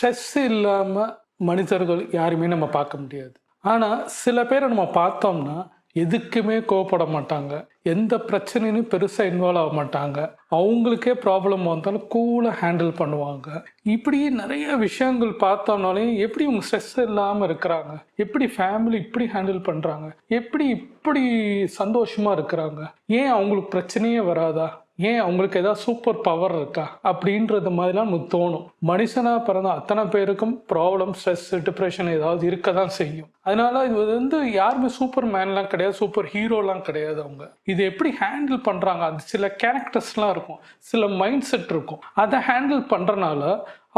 Stress இல்லாமல் மனிதர்கள் யாருமே நம்ம பார்க்க முடியாது. ஆனால் சில பேரை நம்ம பார்த்தோம்னா எதுக்குமே கோவப்பட மாட்டாங்க, எந்த பிரச்சனையும் பெருசாக இன்வால்வ் ஆக மாட்டாங்க, அவங்களுக்கே ப்ராப்ளம் வந்தாலும் கூலாக ஹேண்டில் பண்ணுவாங்க. இப்படி நிறைய விஷயங்கள் பார்த்தோம்னாலே எப்படி இவங்க ஸ்ட்ரெஸ் இல்லாமல் இருக்கிறாங்க, எப்படி ஃபேமிலி இப்படி ஹேண்டில் பண்ணுறாங்க, எப்படி இப்படி சந்தோஷமாக இருக்கிறாங்க, ஏன் அவங்களுக்கு பிரச்சனையே வராதா, ஏன் அவங்களுக்கு ஏதாவது சூப்பர் பவர் இருக்கா அப்படின்றது மாதிரிலாம் நமக்கு தோணும். மனுஷனாக பிறந்த அத்தனை பேருக்கும் ப்ராப்ளம், ஸ்ட்ரெஸ், டிப்ரெஷன் ஏதாவது இருக்க தான் செய்யும். அதனால இது யாருமே சூப்பர் மேன்லாம் கிடையாது, சூப்பர் ஹீரோலாம் கிடையாது. அவங்க இது எப்படி ஹேண்டில் பண்ணுறாங்க, அது சில கேரக்டர்ஸ்லாம் இருக்கும், சில மைண்ட் செட் இருக்கும். அதை ஹேண்டில் பண்ணுறனால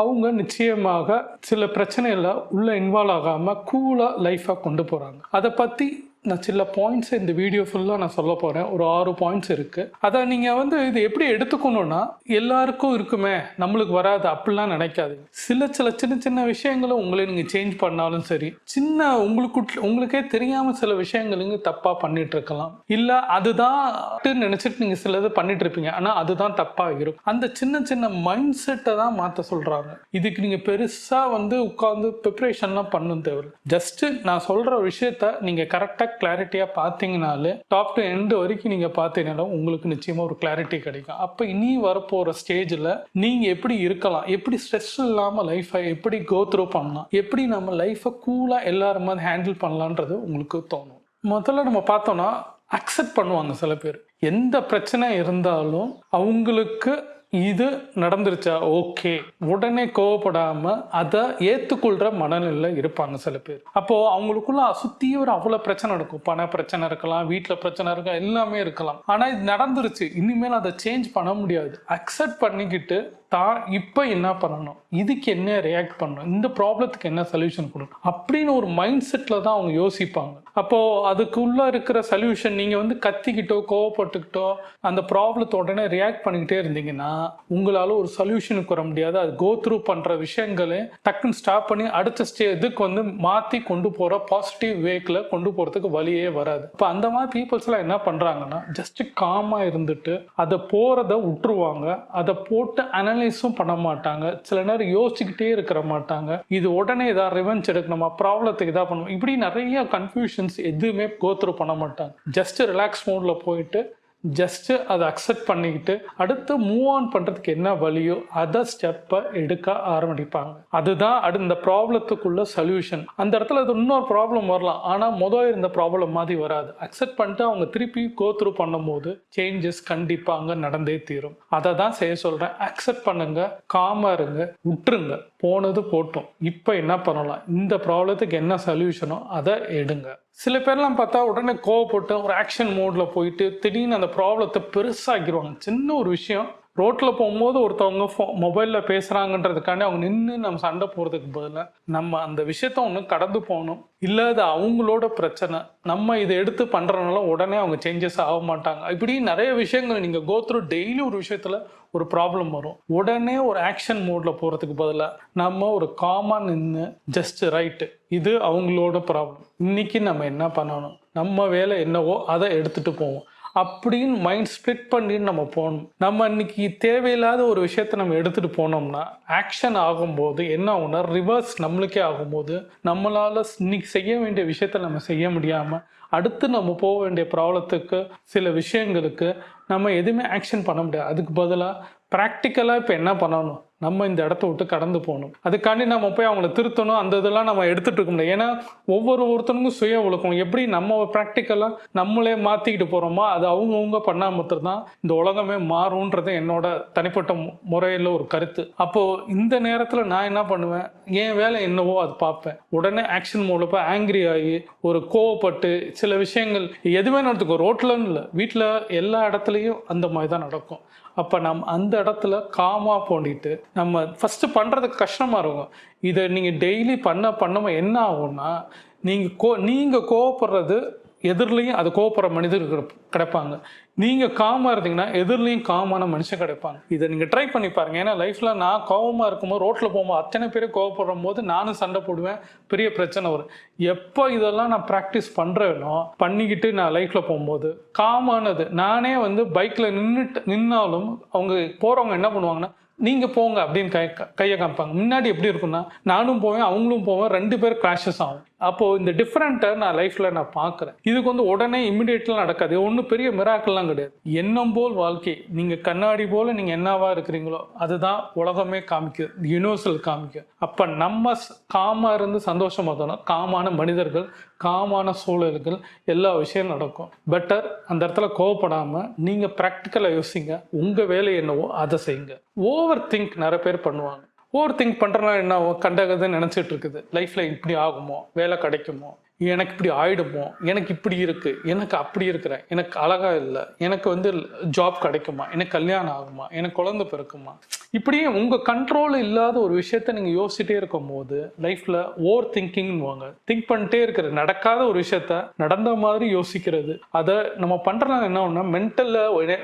அவங்க நிச்சயமாக சில பிரச்சனையில் உள்ள இன்வால்வ் ஆகாமல் கூலாக லைஃபாக கொண்டு போகிறாங்க. அதை பற்றி நான் சில பாயிண்ட்ஸ் இந்த வீடியோ ஃபுல்லாக நான் சொல்ல போகிறேன். ஒரு 6 பாயிண்ட்ஸ் இருக்குது. அதை நீங்கள் இது எப்படி எடுத்துக்கணும்னா, எல்லாருக்கும் இருக்குமே நம்மளுக்கு வராது அப்படிலாம் நினைக்காதீங்க. சில சின்ன சின்ன விஷயங்களை உங்களை நீங்கள் சேஞ்ச் பண்ணாலும் சரி, சின்ன உங்களுக்கே தெரியாமல் சில விஷயங்கள் நீங்கள் தப்பாக பண்ணிட்டு இருக்கலாம், இல்லை அதுதான் நினச்சிட்டு நீங்கள் சிலது பண்ணிட்டு இருப்பீங்க, ஆனால் அதுதான் தப்பாக இருக்கும். அந்த சின்ன சின்ன மைண்ட் செட்டை தான் மாற்ற சொல்கிறாங்க. இதுக்கு நீங்கள் பெருசாக உட்காந்து ப்ரிப்ரேஷன்லாம் பண்ணணும் தேவையில்லை. ஜஸ்ட்டு நான் சொல்கிற விஷயத்த நீங்கள் கரெக்டாக கிளாரிட்டியாக பார்த்தீங்கனாலே டாப் டு எண்ட் வரைக்கும் நீங்கள் பார்த்தீங்கனாலும் உங்களுக்கு நிச்சயமாக ஒரு கிளாரிட்டி கிடைக்கும். அப்போ இனி வரப்போகிற ஸ்டேஜில் நீங்கள் எப்படி இருக்கலாம், எப்படி ஸ்ட்ரெஸ் இல்லாமல் லைஃப்பை எப்படி கோ த்ரூ பண்ணலாம், எப்படி நம்ம லைஃப்பை கூலாக எல்லாருமே ஹேண்டில் பண்ணலான்றது உங்களுக்கு தோணும். முதல்ல நம்ம பார்த்தோம்னா அக்செப்ட் பண்ணுவாங்க சில பேர். எந்த பிரச்சனை இருந்தாலும் அவங்களுக்கு இது நடந்துருச்சா ஓகே, உடனே கோவப்படாம அதை ஏற்றுக்கொள்ற மனநிலையில் இருப்பாங்க சில பேர். அப்போ அவங்களுக்குள்ள சுத்தி ஒரு அவ்வளோ பிரச்சனை இருக்கும். பண பிரச்சனை இருக்கலாம், வீட்டில் பிரச்சனை இருக்கலாம், எல்லாமே இருக்கலாம். ஆனால் இது நடந்துருச்சு, இனிமேல் அதை சேஞ்ச் பண்ண முடியாது. அக்செப்ட் பண்ணிக்கிட்டு தான் இப்போ என்ன பண்ணணும், இதுக்கு என்ன ரியாக்ட் பண்ணணும், இந்த ப்ராப்ளத்துக்கு என்ன சொல்யூஷன் கொடுக்கணும் அப்படின்னு ஒரு மைண்ட் செட்டில் தான் அவங்க யோசிப்பாங்க. அப்போது அதுக்குள்ளே இருக்கிற சொல்யூஷன் நீங்கள் கத்திக்கிட்டோ கோவப்பட்டுக்கிட்டோ அந்த ப்ராப்ளத்தை உடனே ரியாக்ட் பண்ணிக்கிட்டே இருந்தீங்கன்னா உங்களால் ஒரு சொல்யூஷனுக்கு வர முடியாது. அது கோ த்ரூ பண்ணுற விஷயங்களே டக்குன்னு ஸ்டாப் பண்ணி அடுத்த இதுக்கு மாற்றி கொண்டு போகிற பாசிட்டிவ் வேக்கில் கொண்டு போகிறதுக்கு வழியே வராது. இப்போ அந்த மாதிரி பீப்புள்ஸ்லாம் என்ன பண்ணுறாங்கன்னா ஜஸ்ட்டு காமாக இருந்துட்டு அதை போகிறத விட்டுருவாங்க. அதை போட்டு அனலைஸும் பண்ண மாட்டாங்க. சில நேரம் யோசிச்சுக்கிட்டே இருக்கிற மாட்டாங்க. இது உடனே ஏதாவது ரிவெஞ்ச் எடுக்கணுமா, ப்ராப்ளத்துக்கு இதாக பண்ணணும், இப்படி நிறைய கன்ஃபியூஷன்ஸ் எதுவுமே கோ த்ரூ பண்ண மாட்டாங்க. ஜஸ்ட் ரிலாக்ஸ் மோட்ல போயிட்டு ஜஸ்ட் அதை அக்செப்ட் பண்ணிக்கிட்டு அடுத்து மூவ் ஆன் பண்ணுறதுக்கு என்ன வழியோ அதை ஸ்டெப்பை எடுக்க ஆரம்பிப்பாங்க. அதுதான் இந்த ப்ராப்ளத்துக்குள்ள சொல்யூஷன். அந்த இடத்துல அது இன்னொரு ப்ராப்ளம் வரலாம், ஆனால் இருந்த ப்ராப்ளம் மாதிரி வராது. அக்செப்ட் பண்ணிட்டு அவங்க திருப்பி கோ த்ரூ பண்ணும்போது சேஞ்சஸ் கண்டிப்பாக அங்கே நடந்தே தீரும். அதை தான் செய்ய சொல்கிறேன். அக்செப்ட் பண்ணுங்க, காமாக இருங்க, விட்டுருங்க, போனது போட்டோம், இப்போ என்ன பண்ணலாம், இந்த ப்ராப்ளத்துக்கு என்ன சொல்யூஷனோ அதை எடுங்க. சில பேர்லாம் பார்த்தா உடனே கோவப்பட்டு ஒரு ஆக்ஷன் மோடில் போயிட்டு திடீர்னு அந்த ப்ராப்ளத்தை பெருசாகிடுவாங்க. சின்ன ஒரு விஷயம் ரோட்டில் போகும்போது ஒருத்தவங்க மொபைலில் பேசுகிறாங்கன்றதுக்காண்டி அவங்க நின்று நம்ம சண்டை போகிறதுக்கு பதிலாக நம்ம அந்த விஷயத்த ஒன்று கடந்து போகணும். இல்லை அது அவங்களோட பிரச்சனை, நம்ம இதை எடுத்து பண்ணுறதுனால உடனே அவங்க சேஞ்சஸ் ஆக மாட்டாங்க. இப்படி நிறைய விஷயங்கள் நீங்கள் கோ த்ரூ டெய்லி ஒரு விஷயத்தில் ஒரு ப்ராப்ளம் வரும். உடனே ஒரு ஆக்ஷன் மோடில் போகிறதுக்கு பதிலாக நம்ம ஒரு காமாக நின்று ஜஸ்ட் ரைட்டு, இது அவங்களோட ப்ராப்ளம், இன்னைக்கு நம்ம என்ன பண்ணணும், நம்ம வேலை என்னவோ அதை எடுத்துகிட்டு போவோம் அப்படின்னு மைண்ட் ஸ்ப்ளிட் பண்ணின்னு நம்ம போகணும். நம்ம இன்னைக்கு தேவையில்லாத ஒரு விஷயத்த நம்ம எடுத்துகிட்டு போனோம்னா ஆக்ஷன் ஆகும்போது என்ன ஆகும்னா ரிவர்ஸ் நம்மளுக்கே ஆகும்போது நம்மளால் இன்னைக்கு செய்ய வேண்டிய விஷயத்த நம்ம செய்ய முடியாமல் அடுத்து நம்ம போக வேண்டிய ப்ராப்ளத்துக்கு சில விஷயங்களுக்கு நம்ம எதுவுமே ஆக்ஷன் பண்ண முடியாது. அதுக்கு பதிலாக ப்ராக்டிக்கலாக இப்போ என்ன பண்ணணும், நம்ம இந்த இடத்த விட்டு கடந்து போகணும். அதுக்காண்டி நம்ம போய் அவங்கள திருத்தணும், அந்த இதெல்லாம் நம்ம எடுத்துகிட்டு இருக்க முடியாது. ஏன்னா ஒவ்வொருத்தனுக்கும் சுய ஒழுக்கம். எப்படி நம்ம ப்ராக்டிக்கலாக நம்மளே மாற்றிக்கிட்டு போகிறோமோ அது அவங்கவுங்க பண்ணால் மட்டும்தான் இந்த உலகமே மாறும்ன்றது என்னோட தனிப்பட்ட முறையில் ஒரு கருத்து. அப்போது இந்த நேரத்தில் நான் என்ன பண்ணுவேன், என் வேலை என்னவோ அது பார்ப்பேன். உடனே ஆக்ஷன் மோடில் போய் ஆங்கிரி ஆகி ஒரு கோவப்பட்டு சில விஷயங்கள் எதுவுமே நடத்துக்கும். ரோட்டில்னு இல்லை, வீட்டில் எல்லா இடத்துலையும் அந்த மாதிரி தான் நடக்கும். அப்போ நம்ம அந்த இடத்துல காமாக போண்டிட்டு நம்ம ஃபஸ்ட்டு பண்ணுறதுக்கு கஷ்டமாக இருக்கும். இதை நீங்கள் டெய்லி பண்ண என்ன ஆகும்னா நீங்கள் கோவப்படுறது எதிரிலையும் அது கோவப்படுற மனிதர்கள் கிடைப்பாங்க. நீங்கள் காமாக இருந்தீங்கன்னா எதிரிலையும் காமான மனுஷன் கிடைப்பாங்க. இதை நீங்கள் ட்ரை பண்ணி பாருங்கள். ஏன்னா லைஃப்பில் நான் கோவமாக இருக்கும்போது ரோட்டில் போகும்போது அத்தனை பேர் கோவப்படுற போது நானும் சண்டை போடுவேன், பெரிய பிரச்சனை வரும். எப்போ இதெல்லாம் நான் ப்ராக்டிஸ் பண்ணுறேனோ பண்ணிக்கிட்டு நான் லைஃப்பில் போகும்போது காமானது நானே பைக்கில் நின்னாலும் அவங்க போகிறவங்க என்ன பண்ணுவாங்கன்னா நீங்கள் போங்க அப்படின்னு கையை காமிப்பாங்க. முன்னாடி எப்படி இருக்குன்னா, நானும் போவேன் அவங்களும் போவேன், 2 பேர் கிளாஷஸ் ஆகும். அப்போது இந்த டிஃப்ரெண்ட்டை நான் லைஃப்பில் நான் பார்க்குறேன். இதுக்கு வந்து உடனே இமிடியேட்லாம் நடக்காது. ஒன்றும் பெரிய மிராக்கள்லாம் கிடையாது. எண்ணம் போல் வாழ்க்கை. நீங்கள் கண்ணாடி போல் நீங்கள் என்னவா இருக்கிறீங்களோ அதுதான் உலகமே காமிக்குது, யூனிவர்சல் காமிக்கும். அப்போ நம்ம காமாக இருந்து சந்தோஷமாக இருக்கணும். காமான மனிதர்கள், காமான சூழல்கள், எல்லா விஷயம் நடக்கும். பெட்டர் அந்த இடத்துல கோவப்படாமல் நீங்கள் ப்ராக்டிக்கலாக யோசிங்க. உங்கள் வேலை என்னவோ அதை செய்யுங்க. ஓவர் திங்க் நிறைய பேர் பண்ணுவாங்க. ஓவர் திங்க் பண்ணுறதுனால என்ன ஆகும்? கண்டகதுன்னு நினச்சிட்டு இருக்குது. லைஃப்பில் இப்படி ஆகுமோ, வேலை கிடைக்குமோ, எனக்கு இப்படி ஆயிடுமோ, எனக்கு இப்படி இருக்குது, எனக்கு அப்படி இருக்கிறேன், எனக்கு அழகாக இல்லை, எனக்கு வந்து ஜாப் கிடைக்குமா, எனக்கு கல்யாணம் ஆகுமா, எனக்கு குழந்தை பிறக்குமா, இப்படியே உங்கள் கண்ட்ரோல் இல்லாத ஒரு விஷயத்த நீங்கள் யோசிச்சுட்டே இருக்கும் போது லைஃப்பில் ஓவர் திங்கிங்னுவாங்க. திங்க் பண்ணிட்டே இருக்கிற நடக்காத ஒரு விஷயத்த நடந்த மாதிரி யோசிக்கிறது. அதை நம்ம பண்ணுறதுனால என்ன ஒன்றா மென்டலில்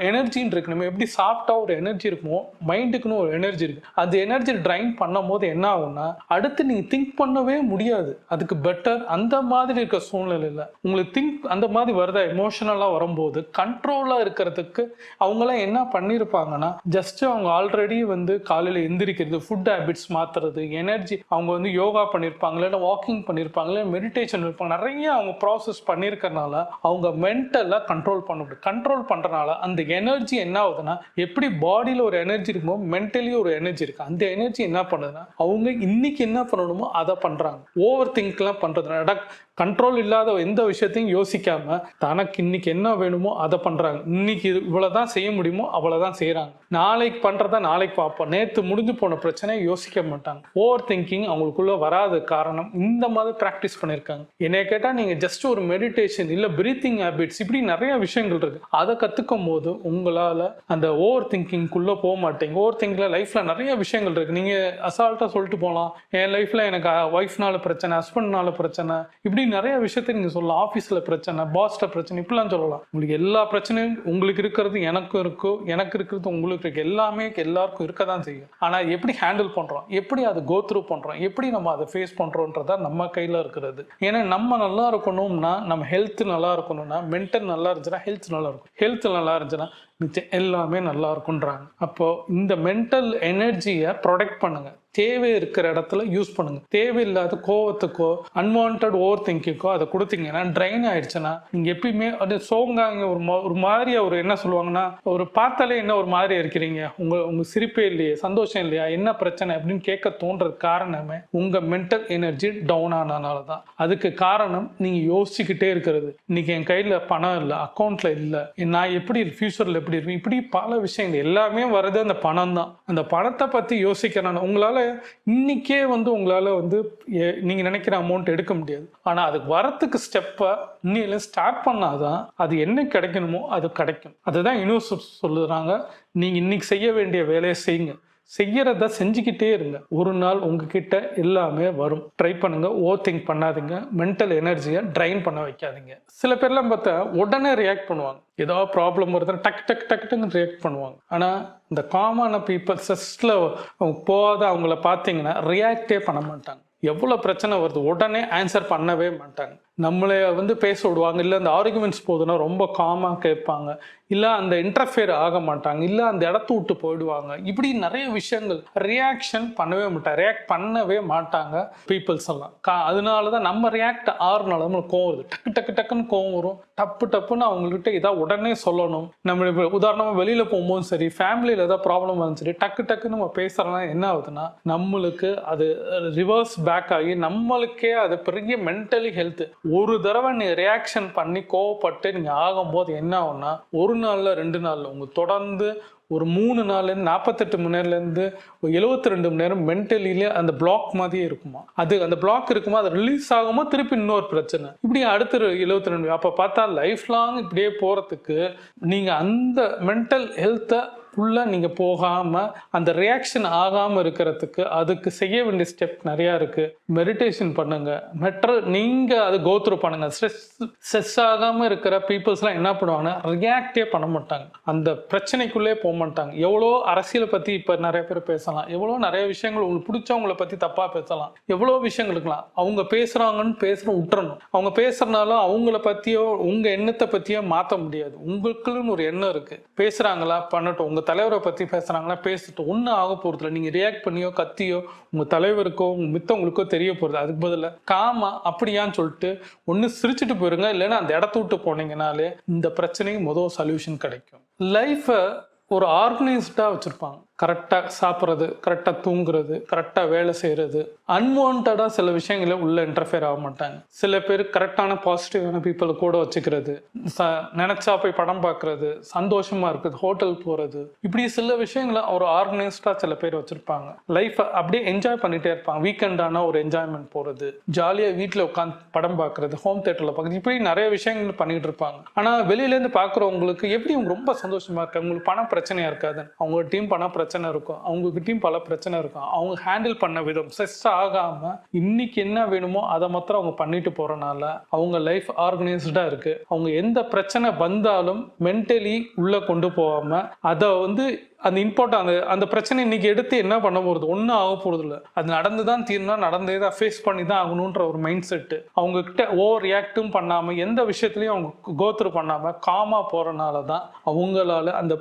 எனர்ஜின்னு இருக்கு. நம்ம எப்படி சாப்பிட்டா ஒரு எனர்ஜி இருக்குமோ மைண்டுக்குன்னு ஒரு எனர்ஜி இருக்குது. அந்த எனர்ஜி ட்ரைன் பண்ணும் போது என்ன ஆகும்னா அடுத்து நீங்கள் திங்க் பண்ணவே முடியாது. அதுக்கு பெட்டர் அந்த மாதிரி இருக்க சூழ்நிலையில் உங்களுக்கு திங்க் அந்த மாதிரி வருதா எமோஷனலாக வரும்போது கண்ட்ரோலாக இருக்கிறதுக்கு அவங்களாம் என்ன பண்ணியிருப்பாங்கன்னா ஜஸ்ட் அவங்க ஆல்ரெடி வந்து காலையில் எந்திரிக்கிறது, ஃபுட் ஹேபிட்ஸ் மாற்றுறது, எனர்ஜி அவங்க வந்து யோகா பண்ணியிருப்பாங்க, இல்லை வாக்கிங் பண்ணியிருப்பாங்க, இல்லை மெடிடேஷன் இருப்பாங்க. நிறைய அவங்க ப்ராசஸ் பண்ணியிருக்கறனால அவங்க மென்டலாக கண்ட்ரோல் பண்ண முடியும். கண்ட்ரோல் பண்ணுறனால அந்த எனர்ஜி என்ன ஆகுதுன்னா எப்படி பாடியில் ஒரு எனர்ஜி இருக்குமோ மென்டலி ஒரு எனர்ஜி இருக்குது. அந்த எனர்ஜி என்ன பண்ணுதுன்னா அவங்க இன்னைக்கு என்ன பண்ணணுமோ அதை பண்ணுறாங்க. ஓவர் திங்க்லாம் பண்ணுறது கண்ட்ரோல் இல்லாத எந்த விஷயத்தையும் யோசிக்காம தனக்கு இன்னைக்கு என்ன வேணுமோ அதை பண்றாங்க. இன்னைக்கு இவ்வளவுதான் செய்ய முடியுமோ அவ்வளவுதான் செய்யறாங்க. நாளைக்கு பண்றதா நாளைக்கு பார்ப்போம். நேற்று முடிஞ்சு போன பிரச்சனையை யோசிக்க மாட்டாங்க. ஓவர் திங்கிங் அவங்களுக்குள்ள வராத காரணம் இந்த மாதிரி பிராக்டிஸ் பண்ணியிருக்காங்க. என்னை கேட்டால் நீங்க ஜஸ்ட் ஒரு மெடிடேஷன் இல்லை பிரீத்திங் ஹேபிட்ஸ் இப்படி நிறைய விஷயங்கள் இருக்கு. அதை கத்துக்கும் போது உங்களால அந்த ஓவர் திங்கிங்குள்ள போக மாட்டீங்க. ஓவர் திங்கிங்ல லைஃப்ல நிறைய விஷயங்கள் இருக்கு. நீங்க அசால்ட்டா சொல்லிட்டு போகலாம், என் லைஃப்ல எனக்கு ஒய்ஃப்னால பிரச்சனை, ஹஸ்பண்ட்னால பிரச்சனை, இப்படி நிறைய விஷயத்தை நீங்க சொல்லலாம். ஆஃபீஸ்ல பிரச்சனை, பாஸ்ட பிரச்சனை, இப்படிலாம் சொல்லலாம். உங்களுக்கு எல்லா பிரச்சனையும் உங்களுக்கு இருக்கிறது எனக்கும் இருக்கும், எனக்கு இருக்கிறது உங்களுக்கு இருக்கு. எல்லாமே எல்லாருக்கும் இருக்க தான் செய்யும். ஆனா எப்படி ஹேண்டில் பண்றோம், எப்படி அதை கோ த்ரூ பண்றோம், எப்படி நம்ம அதை ஃபேஸ் பண்றோம்ன்றதா நம்ம கையில இருக்கிறது. ஏன்னா நம்ம நல்லா இருக்கணும்னா, நம்ம ஹெல்த் நல்லா இருக்கணும்னா, மென்டல் நல்லா இருந்துச்சுன்னா ஹெல்த் நல்லா இருக்கும், ஹெல்த் நல்லா இருந்துச்சுன்னா மிச்சம் எல்லாமே நல்லா இருக்குன்றாங்க. அப்போ இந்த மென்டல் எனர்ஜியை ப்ரொடெக்ட் பண்ணுங்க. தேவை இருக்கிற இடத்துல யூஸ் பண்ணுங்க. தேவையில்லாத கோவத்துக்கோ அன்வான்ட் ஓவர் திங்கிங்கோ அதை கொடுத்தீங்கன்னா ட்ரைன் ஆயிடுச்சுன்னா நீங்க எப்பயுமே அது சோங்காங்க ஒரு மாதிரியா ஒரு என்ன சொல்லுவாங்கன்னா ஒரு பார்த்தாலே என்ன ஒரு மாதிரியா இருக்கிறீங்க, உங்க சிரிப்பே இல்லையே, சந்தோஷம் இல்லையா, என்ன பிரச்சனை அப்படின்னு கேட்க தோன்றது காரணமே உங்க மென்டல் எனர்ஜி டவுன் ஆனதுனால தான். அதுக்கு காரணம் நீங்க யோசிச்சுக்கிட்டே இருக்கிறது. இன்னைக்கு என் கையில பணம் இல்லை, அக்கௌண்ட்ல இல்லை, நான் எப்படி ஃபியூச்சர்ல எப்படி இருக்கும், இப்படி பல விஷயங்கள் எல்லாமே வருது அந்த பணம் தான். அந்த பணத்தை பத்தி யோசிக்கிறேன். உங்களால இன்னைக்கே வந்து உங்களால வந்து நீங்க நினைக்கிற அமௌண்ட் எடுக்க முடியாது. ஆனா அதுக்கு வரத்துக்கு ஸ்டெப்பை இன்னையில ஸ்டார்ட் பண்ணாதான் அது என்ன கிடைக்கணுமோ அது கிடைக்கும். அதுதான் யூனிவர்ஸ் சொல்லுறாங்க, நீங்க இன்னைக்கு செய்ய வேண்டிய வேலையை செய்யுங்க. செய்யறத செஞ்சுக்கிட்டே இருங்க. ஒரு நாள் உங்ககிட்ட எல்லாமே வரும். ட்ரை பண்ணுங்க. ஓவர் திங்க் பண்ணாதீங்க. மென்டல் எனர்ஜியை ட்ரைன் பண்ண வைக்காதீங்க. சில பேர்லாம் பார்த்தா உடனே ரியாக்ட் பண்ணுவாங்க. ஏதாவது ப்ராப்ளம் வருதுன்னு டக்குன்னு ரியாக்ட் பண்ணுவாங்க. ஆனால் இந்த காமான பீப்புள் செஸ்ல போகாத அவங்கள பார்த்தீங்கன்னா ரியாக்டே பண்ண மாட்டாங்க. எவ்வளோ பிரச்சனை வருது உடனே ஆன்சர் பண்ணவே மாட்டாங்க. நம்மளை வந்து பேச விடுவாங்க, இல்லை அந்த ஆர்குமெண்ட்ஸ் போதுன்னா ரொம்ப காமாக கேட்பாங்க, இல்லை அந்த இன்டர்ஃபியர் ஆக மாட்டாங்க, இல்லை அந்த இடத்த விட்டு போயிடுவாங்க. இப்படி நிறைய விஷயங்கள் ரியாக்ட் பண்ணவே மாட்டாங்க பீப்புள்ஸ் எல்லாம். அதனால தான் நம்ம ரியாக்ட் ஆறுனால நம்மளுக்கு கோவம் வருது. டக்குன்னு கோவம் வரும். டப்புன்னு அவங்கள்கிட்ட இதாக உடனே சொல்லணும். நம்ம உதாரணமாக வெளியில் போகும்போது சரி, ஃபேமிலியில் ஏதாவது ப்ராப்ளம் வந்து சரி, டக்குன்னு நம்ம பேசுகிறோன்னா என்ன ஆகுதுன்னா நம்மளுக்கு அது ரிவர்ஸ் பேக் ஆகி நம்மளுக்கே அது பெரிய மென்டலி ஹெல்த். ஒரு தடவை நீ ரியாக்ஷன் பண்ணி கோவப்பட்டு நீங்கள் ஆகும்போது என்ன ஆகும்னா ஒரு நாளில் 2 நாளில் உங்களுக்கு தொடர்ந்து ஒரு 3 நாள்லேருந்து 48 மணி நேரம்லேருந்து 72 மணி நேரம் மென்டலிலே அந்த பிளாக் மாதிரியே இருக்குமா. அது அந்த பிளாக் இருக்குமா, அது ரிலீஸ் ஆகுமா திருப்பி இன்னொரு பிரச்சனை, இப்படி அடுத்த 72. அப்போ பார்த்தா லைஃப் லாங் இப்படியே போகிறதுக்கு நீங்கள் அந்த மென்டல் ஹெல்த்தை உள்ள நீங்கள் போகாமல் அந்த ரியாக்ஷன் ஆகாமல் இருக்கிறதுக்கு அதுக்கு செய்ய வேண்டிய ஸ்டெப் நிறையா இருக்குது. மெடிடேஷன் பண்ணுங்கள். நீங்கள் அது கோத்ரூ பண்ணுங்கள். ஸ்ட்ரெஸ் ஆகாமல் இருக்கிற பீப்புள்ஸ்லாம் என்ன பண்ணுவாங்கன்னா ரியாக்டே பண்ண மாட்டாங்க, அந்த பிரச்சனைக்குள்ளே போக மாட்டாங்க. எவ்வளோ அரசியலை பற்றி இப்போ நிறைய பேர் பேசலாம், எவ்வளோ நிறைய விஷயங்கள் உங்களுக்கு பிடிச்சவங்களை பற்றி தப்பாக பேசலாம், எவ்வளோ விஷயங்கள் இருக்கலாம். அவங்க பேசுகிறோம் விட்டுறணும். அவங்க பேசுகிறனால அவங்கள பற்றியோ உங்கள் எண்ணத்தை பற்றியோ மாற்ற முடியாது. உங்களுக்குன்னு ஒரு எண்ணம் இருக்குது, பேசுகிறாங்களா பண்ணட்டும், உங்கள் உங்கள் தலைவரை பற்றி பேசுகிறாங்கன்னா பேசிட்டு ஒன்றும் ஆக போகிறதில்ல. நீங்கள் ரியாக்ட் பண்ணியோ கத்தியோ உங்கள் தலைவருக்கோ உங்கள் மித்தவங்களுக்கோ தெரிய போகிறது. அதுக்கு பதிலாக காமா அப்படியான்னு சொல்லிட்டு ஒன்று சிரிச்சுட்டு போயிருங்க, இல்லைன்னா அந்த இடத்த விட்டு போனீங்கனாலே இந்த பிரச்சனைக்கு முதல் சொல்யூஷன் கிடைக்கும். லைஃப்பை ஒரு ஆர்கனைஸ்டாக வச்சுருப்பாங்க. கரெக்டாக சாப்பிட்றது, கரெக்டாக தூங்குறது, கரெக்டாக வேலை செய்கிறது, அன்வான்டாக சில விஷயங்கள உள்ளே இன்டர்ஃபியர் ஆக மாட்டாங்க. சில பேர் கரெக்டான பாசிட்டிவான பீப்புளை கூட வச்சுக்கிறது, நினச்சா போய் படம் பார்க்குறது, சந்தோஷமாக இருக்குது, ஹோட்டல் போகிறது, இப்படி சில விஷயங்களை ஒரு ஆர்கனைஸ்டாக சில பேர் வச்சுருப்பாங்க. லைஃப்பை அப்படியே என்ஜாய் பண்ணிகிட்டே இருப்பாங்க. வீக்கெண்டான ஒரு என்ஜாய்மெண்ட் போகிறது, ஜாலியாக வீட்டில் உட்காந்து படம் பார்க்குறது, ஹோம் தேட்டரில் பார்க்குறது, இப்படி நிறைய விஷயங்கள் பண்ணிகிட்டு இருப்பாங்க. ஆனால் வெளியிலேருந்து பார்க்குறவங்களுக்கு எப்படி அவங்க ரொம்ப சந்தோஷமாக இருக்காங்க, உங்களுக்கு பண பிரச்சனையாக இருக்காது, அவங்க டீம் பண பிரச்சனை இருக்கும், அவங்ககிட்டயும் பல பிரச்சனை இருக்கும், அவங்க ஹேண்டில் பண்ண விதம் ஸ்ட்ரெஸ் ஆகாம இன்னைக்கு என்ன வேணுமோ அதை மாத்திரம் அவங்க பண்ணிட்டு போறனால அவங்க லைஃப் ஆர்கனைஸ்டா இருக்கு. அவங்க எந்த பிரச்சனை வந்தாலும் மென்டலி உள்ள கொண்டு போகாம அதை அந்த இம்பார்ட்டன் அந்த பிரச்சனை இன்னைக்கு எடுத்து என்ன பண்ண போறது, ஒன்றும் ஆக போறது இல்லை, அது நடந்துதான் தீரணும், நடந்தே தான் ஃபேஸ் பண்ணி தான் ஆகணுன்ற ஒரு மைண்ட் செட்டு. அவங்க கிட்ட ஓவர் ரியாக்டும் பண்ணாம எந்த விஷயத்துலையும் அவங்க கோத்ரூ பண்ணாம காமா போறனால தான் அவங்களால அந்த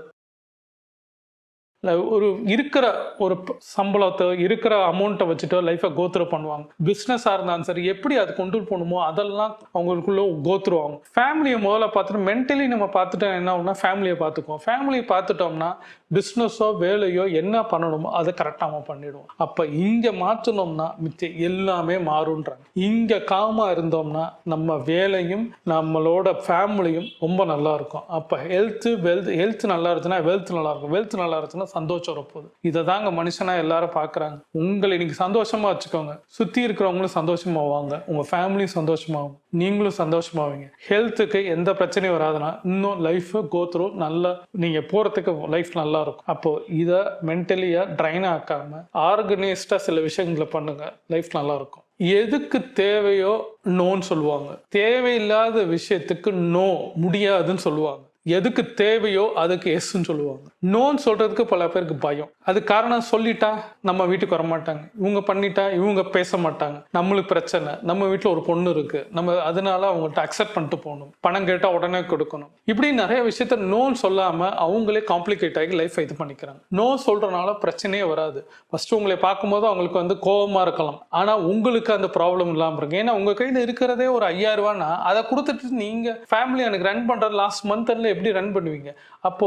ஒரு இருக்கிற ஒரு சம்பளத்தை இருக்கிற அமௌண்ட்டை வச்சுட்டு லைஃப்பை கோத்ரூ பண்ணுவாங்க. பிஸ்னஸாக இருந்தாலும் சரி, எப்படி அது கொண்டு போகணுமோ அதெல்லாம் அவங்களுக்குள்ள கோத்ருவாங்க. ஃபேமிலியை முதல்ல பார்த்துட்டு மென்டலி நம்ம பார்த்துட்டோம் என்ன ஆகும்னா ஃபேமிலியை பார்த்துக்குவோம். ஃபேமிலியை பார்த்துட்டோம்னா பிஸ்னஸோ வேலையோ என்ன பண்ணணுமோ அதை கரெக்டாக நம்ம பண்ணிடுவோம். அப்போ இங்கே மாற்றினோம்னா மிச்சம் எல்லாமே மாறுன்றாங்க. இங்கே காமாக இருந்தோம்னா நம்ம வேலையும் நம்மளோட ஃபேமிலியும் ரொம்ப நல்லா இருக்கும். அப்போ ஹெல்த் நல்லா இருந்துச்சுன்னா வெல்த் நல்லா இருக்கும், வெல்த் நல்லா இருந்துச்சுன்னா சந்தோஷம் வரப்போகுது. இதை தாங்க மனுஷனா எல்லாரும் பார்க்குறாங்க. உங்களை இன்னைக்கு சந்தோஷமா வச்சுக்கோங்க, சுற்றி இருக்கிறவங்களும் சந்தோஷமாவாங்க, உங்கள் ஃபேமிலியும் சந்தோஷமாகும், நீங்களும் சந்தோஷமாவீங்க. ஹெல்த்துக்கு எந்த பிரச்சனையும் வராதுன்னா இன்னும் லைஃப் கோத்ரூ நல்லா நீங்கள் போகிறதுக்கு லைஃப் நல்லா இருக்கும். அப்போ இதை மென்டலியாக ட்ரைன் ஆக்காம ஆர்கனைஸ்டாக சில விஷயங்களை பண்ணுங்க, லைஃப் நல்லா இருக்கும். எதுக்கு தேவையோ நோன்னு சொல்லுவாங்க, தேவையில்லாத விஷயத்துக்கு நோ முடியாதுன்னு சொல்லுவாங்க. எதுக்கு தேவையோ அதுக்கு எஸ்ன்னு சொல்லுவாங்க. நோன்னு சொல்றதுக்கு பல பேருக்கு பயம். அது காரணம் சொல்லிட்டா நம்ம வீட்டுக்கு வரமாட்டாங்க, இவங்க பண்ணிட்டா இவங்க பேச மாட்டாங்க, நம்மளுக்கு பிரச்சனை, நம்ம வீட்டில் ஒரு பொண்ணு இருக்கு, நம்ம அதனால அவங்கள்ட்ட அக்செப்ட் பண்ணிட்டு போகணும், பணம் கேட்டால் உடனே கொடுக்கணும், இப்படி நிறைய விஷயத்த நோன்னு சொல்லாம அவங்களே காம்ப்ளிகேட் ஆகி லைஃப் இது பண்ணிக்கிறாங்க. நோ சொல்றதுனால பிரச்சனையே வராது. ஃபர்ஸ்ட் உங்களை பார்க்கும்போது அவங்களுக்கு கோபமா இருக்கலாம், ஆனா உங்களுக்கு அந்த ப்ராப்ளம் இல்லாமல் இருக்கு. ஏன்னா உங்க கையில் இருக்கிறதே ஒரு 5000 ரூபான்னா அதை கொடுத்துட்டு நீங்க ஃபேமிலி எனக்கு ரன் பண்ற லாஸ்ட் மந்த்ல எப்படி ரன் பண்ணுவீங்க? அப்போ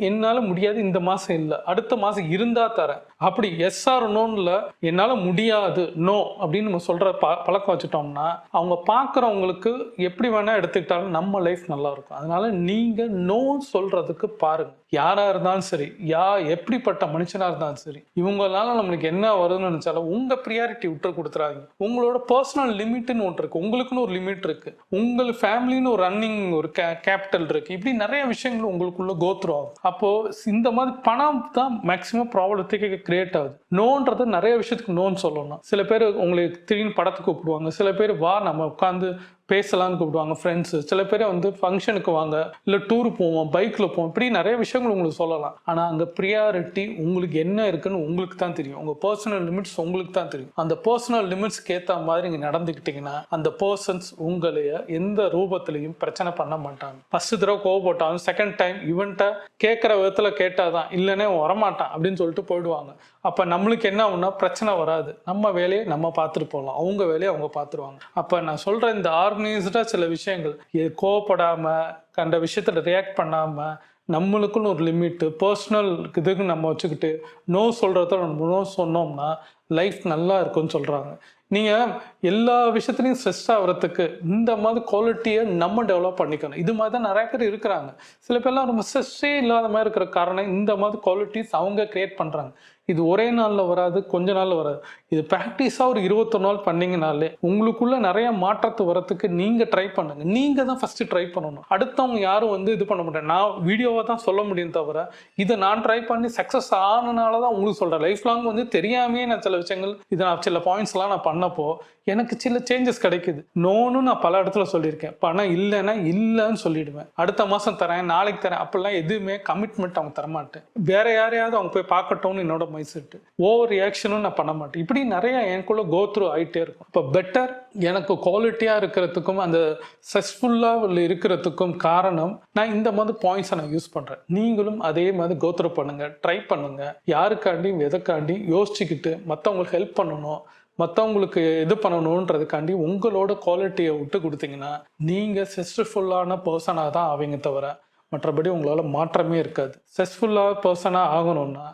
என்னால முடியாது, இந்த மாசம் இல்லை, அடுத்த மாசம் இருந்தா தரேன், அப்படி எஸ் ஆர் நோன்ல என்னால முடியாது நோ அப்படின்னு நம்ம சொல்ற பழக்கம் வச்சுட்டோம்னா அவங்க பார்க்குறவங்களுக்கு எப்படி வேணா எடுத்துக்கிட்டாலும் நம்ம லைஃப் நல்லா இருக்கும். அதனால நீங்க நோ சொல்றதுக்கு பாருங்க. யாரா இருந்தாலும் சரி, எப்படிப்பட்ட மனுஷனா இருந்தாலும் சரி, இவங்களால நம்மளுக்கு என்ன வருதுன்னு நினைச்சாலும் உங்க ப்ரியாரிட்டி விட்டு கொடுத்துறாங்க. உங்களோட பர்சனல் லிமிட்னு ஒன்று இருக்கு, உங்களுக்குன்னு ஒரு லிமிட் இருக்கு, உங்கள் ஃபேமிலின்னு ஒரு ரன்னிங் ஒரு கேபிட்டல் இருக்கு, இப்படி நிறைய விஷயங்கள் உங்களுக்குள்ள கோத்ரூ ஆகும். அப்போ இந்த மாதிரி பணம் தான் மேக்சிமம் ப்ராப்ளத்துக்கு கிரியேட் ஆகுது. நோன்றது நிறைய விஷயத்துக்கு நோன்னு சொல்லணும். சில பேர் உங்களுக்கு திடீர்னு படத்துக்கு கூப்பிடுவாங்க, சில பேர் வா நம்ம உட்காந்து பேசலான்னு கூப்பிடுவாங்க ஃப்ரெண்ட்ஸு, சில பேர் ஃபங்க்ஷனுக்கு வாங்க, இல்லை டூர் போவோம், பைக்கில் போவோம், இப்படி நிறைய விஷயங்கள் உங்களுக்கு சொல்லலாம். ஆனால் அங்கே ப்ரியாரிட்டி உங்களுக்கு என்ன இருக்குன்னு உங்களுக்கு தான் தெரியும், உங்கள் பர்சனல் லிமிட்ஸ் உங்களுக்கு தான் தெரியும். அந்த பர்சனல் லிமிட்ஸ்க்கு ஏற்ற மாதிரி நீங்கள் நடந்துக்கிட்டீங்கன்னா அந்த பர்சன்ஸ் உங்களைய எந்த ரூபத்திலையும் பிரச்சனை பண்ண மாட்டாங்க. ஃபர்ஸ்ட் தடவை கோவப்பட்டாலும் செகண்ட் டைம் இவன்ட்ட கேட்குற விதத்தில் கேட்டாதான், இல்லைன்னே வரமாட்டான் அப்படின்னு சொல்லிட்டு போயிடுவாங்க. அப்போ நம்மளுக்கு என்ன ஆகும்னா பிரச்சனை வராது, நம்ம வேலையை நம்ம பார்த்துட்டு போகலாம், அவங்க வேலையை அவங்க பார்த்துருவாங்க. அப்போ நான் சொல்கிற இந்த ஆர்கனைஸ்டாக சில விஷயங்கள், கோவப்படாமல் கண்ட விஷயத்தில் ரியாக்ட் பண்ணாமல் நம்மளுக்குன்னு ஒரு லிமிட்டு பர்சனல் இதுக்கு நம்ம வச்சுக்கிட்டு நோ சொல்கிறத நம்ம நோ சொன்னோம்னா லைஃப் நல்லா இருக்குன்னு சொல்கிறாங்க. நீங்கள் எல்லா விஷயத்துலையும் ஸ்ட்ரெஸ் ஆகிறதுக்கு இந்த மாதிரி குவாலிட்டியை நம்ம டெவலப் பண்ணிக்கணும். இது மாதிரி தான் நிறைய பேர் இருக்கிறாங்க. சில பேர்லாம் ரொம்ப ஸ்ட்ரெஸ்ஸே இல்லாத மாதிரி இருக்கிற காரணம் இந்த மாதிரி குவாலிட்டிஸ் அவங்க கிரியேட் பண்ணுறாங்க. இது ஒரே நாளில் வராது, கொஞ்ச நாளில் வராது. இது ப்ராக்டிஸாக ஒரு 21 நாள் பண்ணிங்கனாலே உங்களுக்குள்ள நிறைய மாற்றத்தை வரத்துக்கு நீங்கள் ட்ரை பண்ணுங்க. நீங்கள் தான் ஃபஸ்ட்டு ட்ரை பண்ணணும். அடுத்தவங்க யாரும் இது பண்ண மாட்டேன், நான் வீடியோவை தான் சொல்ல முடியும் தவிர இதை நான் ட்ரை பண்ணி சக்ஸஸ் ஆனனால தான் உங்களுக்கு சொல்கிறேன். லைஃப் லாங் தெரியாமையே நான் சில விஷயங்கள் இதை நான் சில பாயிண்ட்ஸ்லாம் நான் பண்ணப்போ எனக்கு சில சேஞ்சஸ் கிடைக்குது. நோன்னு நான் பல இடத்துல சொல்லியிருக்கேன். பணம் இல்லைன்னா இல்லைன்னு சொல்லிடுவேன். அடுத்த மாதம் தரேன், நாளைக்கு தரேன், அப்படிலாம் எதுவுமே கமிட்மெண்ட் அவங்க தரமாட்டேன். வேற யாரையாவது அவங்க போய் பார்க்கட்டும்னு என்னோட மைண்ட் செட்டு. ஓவர் ரியாக்ஷனும் நான் பண்ண மாட்டேன். இப்படி நிறைய எனக்குள்ள கோ த்ரூ ஆகிட்டே இருக்கும். இப்போ பெட்டர் எனக்கு குவாலிட்டியாக இருக்கிறதுக்கும் அந்த ஸ்ட்ரெஸ்ஃபுல்லாக இருக்கிறதுக்கும் காரணம் நான் இந்த மாதிரி பாயிண்ட்ஸை நான் யூஸ் பண்ணுறேன். நீங்களும் அதே மாதிரி கோ த்ரூ பண்ணுங்கள், ட்ரை பண்ணுங்கள். யாருக்காண்டியும் எதுக்காண்டி யோசிச்சுக்கிட்டு மற்றவங்களுக்கு ஹெல்ப் பண்ணணும், மற்றவங்களுக்கு இது பண்ணணுன்றதுக்காண்டி உங்களோட குவாலிட்டியை விட்டு கொடுத்தீங்கன்னா நீங்கள் ஸ்ட்ரெஸ்ஃபுல்லான பர்சனாக தான் ஆவீங்க தவிர மற்றபடி உங்களால் மாற்றமே இருக்காது. ஸ்ட்ரெஸ்ஃபுல்லாக பர்சனாக ஆகணும்னா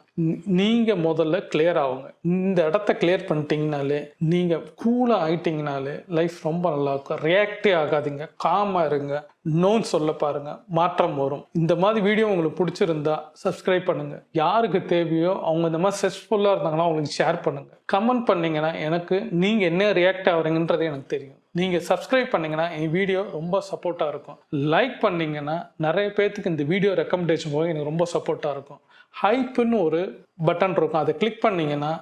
நீங்கள் முதல்ல கிளியர் ஆகுங்க. இந்த இடத்த கிளியர் பண்ணிட்டீங்கனாலே, நீங்கள் கூலாக ஆகிட்டிங்கனாலே லைஃப் ரொம்ப நல்லாயிருக்கும். ரியாக்டே ஆகாதீங்க, காமாக இருங்க, நோன்னு சொல்ல பாருங்கள், மாற்றம் வரும். இந்த மாதிரி வீடியோ உங்களுக்கு பிடிச்சிருந்தா சப்ஸ்கிரைப் பண்ணுங்கள். யாருக்கு தேவையோ அவங்க இந்த மாதிரி ஸ்ட்ரெஸ்ஃபுல்லாக இருந்தாங்கன்னா அவங்களுக்கு ஷேர் பண்ணுங்கள். கமெண்ட் பண்ணிங்கன்னா எனக்கு நீங்கள் என்ன ரியாக்ட் ஆகுறீங்கன்றது எனக்கு தெரியும். நீங்கள் சப்ஸ்கிரைப் பண்ணிங்கன்னா என் வீடியோ ரொம்ப சப்போர்ட்டாக இருக்கும். லைக் பண்ணிங்கன்னா நிறைய பேர்த்துக்கு இந்த வீடியோ ரெக்கமெண்டேஷன் போக எனக்கு ரொம்ப சப்போர்ட்டாக இருக்கும். ஹைப்புன்னு ஒரு பட்டன் இருக்கும், அதை கிளிக் பண்ணிங்கன்னா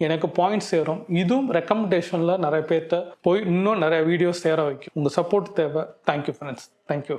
எனக்கு பாயிண்ட்ஸ் சேரும். இதுவும் ரெக்கமெண்டேஷனில் நிறைய பேர்த்த போய் இன்னும் நிறைய வீடியோஸ் சேர வைக்கும். உங்கள் சப்போர்ட் தேவை. Thank you friends, thank you.